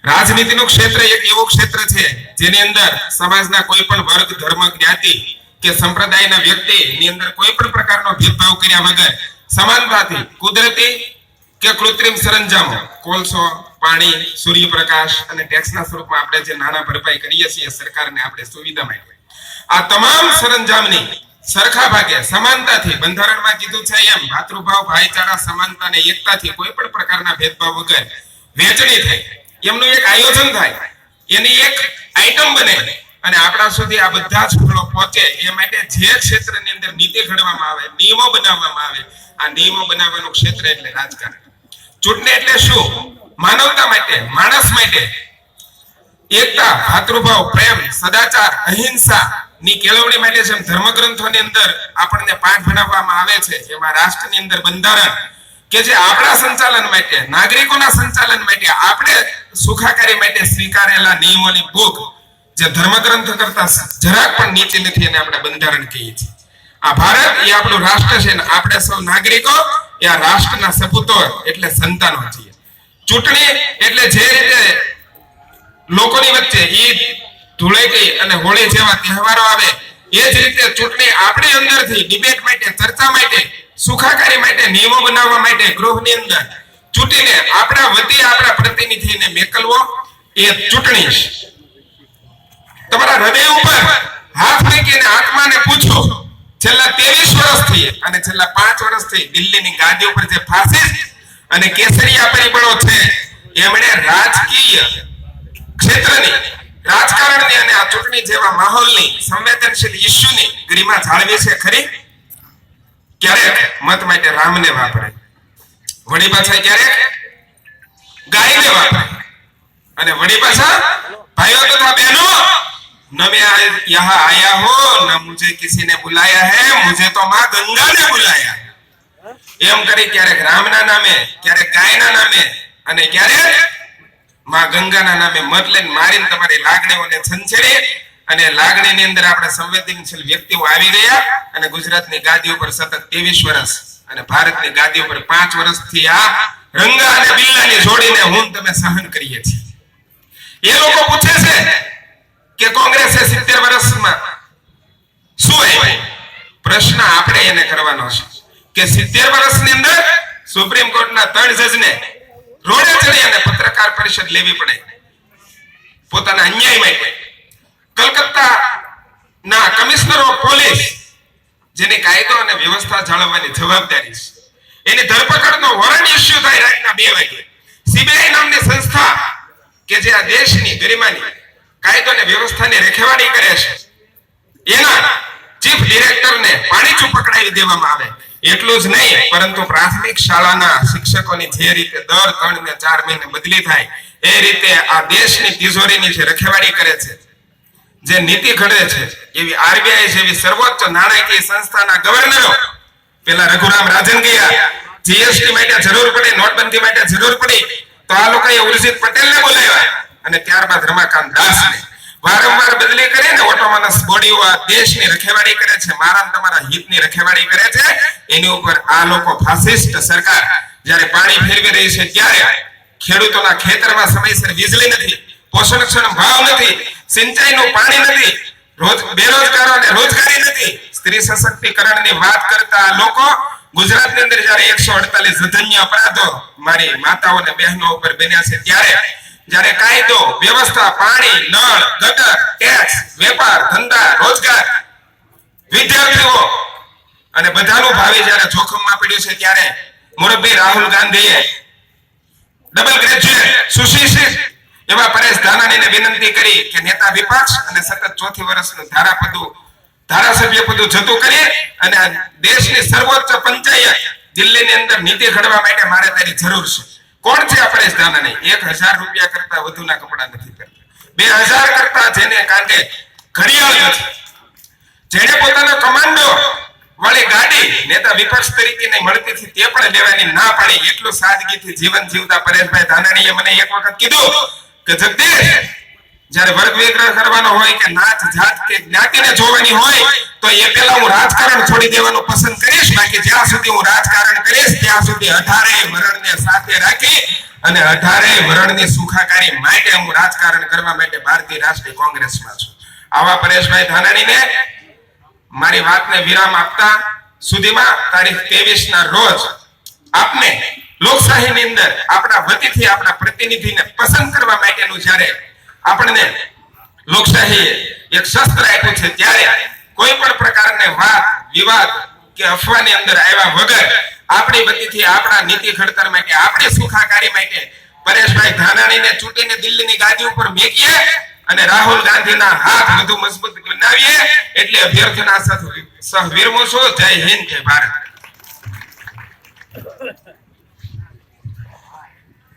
રાજનીતિનું ક્ષેત્ર એક એવું ક્ષેત્ર છે જેની અંદર સમાજના કોઈ પણ વર્ગ, ધર્મ, જ્ઞાતિ કે સંપ્રદાયના વ્યક્તિની અંદર કોઈ પણ પ્રકારનો ભેદભાવ કર્યા વગર સમાનતાથી કુદરતી કે કૃત્રિમ સરંજામો, કોલસો, પાણી, સૂર્યપ્રકાશ અને ટેક્સના સ્વરૂપમાં આપણે જે નાણાં ભરપાઈ કરીએ છીએ સરકારને આપણે સુવિધા માટે, આ તમામ સરંજામની સરખા ભાગે સમાનતાથી બંધારણમાં કીધું છે એમ ભાતૃભાવ, ભાઈચારા, સમાનતા અને એકતાથી કોઈ પણ પ્રકારના ભેદભાવ વગર વહેંચણી થાય, એમનું એક આયોજન થાય, એની એક આઈટમ બને અને આપણા સુધી આ બધા જ ફળો પહોંચે એ માટે જે ક્ષેત્રની અંદર નીતિ ઘડવામાં આવે, નિયમો બનાવવામાં આવે, આ નિયમો બનાવવાનું ક્ષેત્ર એટલે રાજકારણ. ચૂંટણી એટલે શું? માનવતા માટે, માણસ માટે એકતા, ભાતૃભાવ, પ્રેમ, સદાચાર, અહિંસા ની કેળવણી માટે જેમ ધર્મગ્રંથોની અંદર આપણને પાઠ ભણાવવામાં આવે છે, એમાં રાષ્ટ્રની અંદર બંધારણ કે જે આપણા સંચાલન માટે, નાગરિકોના સંચાલન માટે, આપણે સુખાકારી માટે સ્વીકારેલા નિયમોની બુક જે ધર્મગ્રંથ કરતા જરાક પણ નીચે નથી એને આપણે બંધારણ કહીએ છીએ. આ ભારત એ આપણું રાષ્ટ્ર છે ને આપણે સૌ નાગરિકો એ આ રાષ્ટ્રના સપૂતો એટલે સંતાનો છીએ. ચૂંટણી એટલે જે રીતે લોકોની વચ્ચે ઈદ, ધૂળેટી અને હોળી જેવા તહેવારો આવે એ જ રીતે ચૂંટણી આપણી અંદરથી ડિબેટ માટે, ચર્ચા માટે, સુખાકારી માટે, નિયમો બનાવવા માટે ગૃહની અંદર ચૂંટીને આપણા વતી આપણા પ્રતિનિધિને મેકલવો એ ચૂંટણી છે. તમારા હૃદય ઉપર હાથ મૂકીને આત્માને પૂછો, છેલ્લા 23 વર્ષથી અને છેલ્લા 5 વર્ષથી દિલ્હીની ગાદી ઉપર જે ફાસિસ્ટ અને કેસરિયા પરિબળો છે એમણે રાજકીય ક્ષેત્રની, રાજકારણની અને આ ચૂંટણી જેવા માહોલની, સંવેદનશીલ ઇસ્યુની ગરિમા જાળવી છે ખરી? ક્યારેક મત માટે રામને વાપરે, વળી પાછા ક્યારેક ગાયને વાપરે અને વળી પાછા ભાઈઓ તથા બહેનો, न मैं यहाँ आया हो न मुझे किसी ने बुलाया है, मुझे तो माँ गंगा ने बुलाया એમ કરી ક્યારેક રામના નામે, ક્યારેક ગાયના નામે અને ક્યારેક માં ગંગાના નામે મત લઈને મારીને તમારી લાગણીઓને છંછેડી અને લાગણીની અંદર આપણે સંવેદનશીલ વ્યક્તિઓ આવી ગયા અને ગુજરાતની ગાદી ઉપર સતત 23 વર્ષ અને ભારતની ગાદી ઉપર 5 વર્ષથી આ રંગા અને બિલ્લાની જોડીને હું તમે સહન કરીએ છીએ. એ લોકો પૂછે છે કે કોંગ્રેસે 70 વર્ષમાં શું આવ્યું? પ્રશ્ન આપણે એને કરવાનો છે કે 70 વર્ષની અંદર સુપ્રીમ કોર્ટના 3 જજને રોડે ચડી અને પત્રકાર પરિષદ લેવી પડે પોતાના અન્યાય માટે. કલકત્તા ના કમિશનર ઓફ પોલીસ જેની કાયદો અને વ્યવસ્થા જાળવવાની જવાબદારી છે, એની ધરપકડનો વોરંટ ઇસ્યુ થાય રાતના 2 વાગે. સીબીઆઈ નામની સંસ્થા કે જે આ દેશની ગરિમાની, કાયદો અને વ્યવસ્થાની રખેવાળી કરે છે, એના ચીફ ડિરેક્ટરને પાણીચું પકડાવી દેવામાં આવે. એટલું જ નહીં પરંતુ પ્રાથમિક શાળાના શિક્ષકોની જે રીતે દર 3 ને 4 મહિને બદલી થાય એ રીતે આ દેશની તિજોરીની જે રખેવાળી કરે છે, જે નીતિ ઘડે છે, એવી આરબીઆઈ જેવી સર્વોચ્ચ નાણાકીય સંસ્થાના ગવર્નરો પેલા રઘુરામ રાજન ગયા, જીએસટી માટે જરૂર પડી, નોટબંધી માટે જરૂર પડી તો આ લોકોએ ઉર્જિત પટેલને બોલાવ્યા અને ત્યારબાદ રમાકાંત દાસને વારંવાર બદલી કરીને ઓટોનોમસ બોડીઓ આ દેશની રખેવાળી કરે છે, મારા તમારા હિતની રખેવાળી કરે છે. એની ઉપર આ લોકો ફાસિસ્ટ સરકાર જ્યારે પાણી ફેરવી રહી છે ત્યારે ખેડૂતોના ખેતરમાં સમયસર વીજળી નથી, પોષણક્ષમ ભાવ નથી, સિંચાઈનું પાણી નથી, બેરોજગારોને રોજગારી નથી. સ્ત્રી સશક્તિકરણની વાત કરતા લોકો ગુજરાતની અંદર જ્યારે 148 જધન્ય અપરાધો મારી માતાઓ અને બહેનો ઉપર બન્યા છે ત્યારે જ્યારે કાયદો, વ્યવસ્થા, પાણી, નળ, ગટર, ટેક્સ, વેપાર, ધંધા, રોજગાર, વિદ્યાર્થીઓ અને બધાનું ભાવિ જ્યારે જોખમમાં પડ્યું છે ત્યારે મુરબ્બી રાહુલ ગાંધીએ ડબલ ગ્રેજ્યુએટ, સુશિક્ષિત એવા પરેશ ધાનાણીને વિનંતી કરી કે નેતા વિપક્ષ અને સતત 4થી વર્ષનું ધારાસભ્ય પદ જતું કરી અને દેશની સર્વોચ્ચ પંચાયત દિલ્હીની અંદર નીતિ ઘડવા માટે મારે તારી જરૂર છે. કોણ છે આ પરેશ ધાનાણી? 1000 રૂપિયા કરતા વધુના કપડા નથી પહેરતા, 2000 કરતા જેને કાંઠે ઘડિયાળ નથી, જેને પોતાનો કમાન્ડો વાળી ગાડી નેતા વિપક્ષ તરીકે મળતી હતી તે પણ લેવાની ના પાડી, એટલું સાદગીથી જીવન જીવતા પરેશભાઈ ધાનાણીએ મને એક વખત કીધું કે જગદીશ જ્યારે વર્ગ વિગ્રહ કરવાનો હોય કે નાત જાત કે જ્ઞાતિને જોવાની હોય તો એ પહેલા હું રાજકારણ છોડી દેવાનું પસંદ કરીશ. બાકી જ્યાં સુધી હું રાજકારણ કરીશ ત્યાં સુધી 18 વર્ણને સાથે રાખી અને 18 વર્ણની સુખાકારી માટે હું રાજકારણ કરવા માટે ભારતીય રાષ્ટ્રીય કોંગ્રેસમાં છું. આવા પરેશભાઈ ધાનાણીને મારી વાતને વિરામ આપતા સુધીમાં તારીખ 23 ના રોજ આપને લોકશાહીની અંદર આપણા વતીથી આપણા પ્રતિનિધિને પસંદ કરવા માટેનું જ્યારે આપણને લોકશાહી એક શસ્ત્ર આપ્યું છે ત્યારે કોઈ પણ પ્રકારની વાત વિવાદ કે અફવાની અંદર આવ્યા વગર આપણી વતીથી આપણા નીતિ ઘડતર માટે આપણી સુખાકારી માટે પરેશભાઈ ધાનાણીને ચૂંટીને દિલ્હીની ગાદી ઉપર મેકીએ અને રાહુલ ગાંધીના હાથ વધુ મજબૂત બનાવીએ એટલે અભ્યર્થના સહ વિરમું છું. જય હિન્દ, જય ભારત.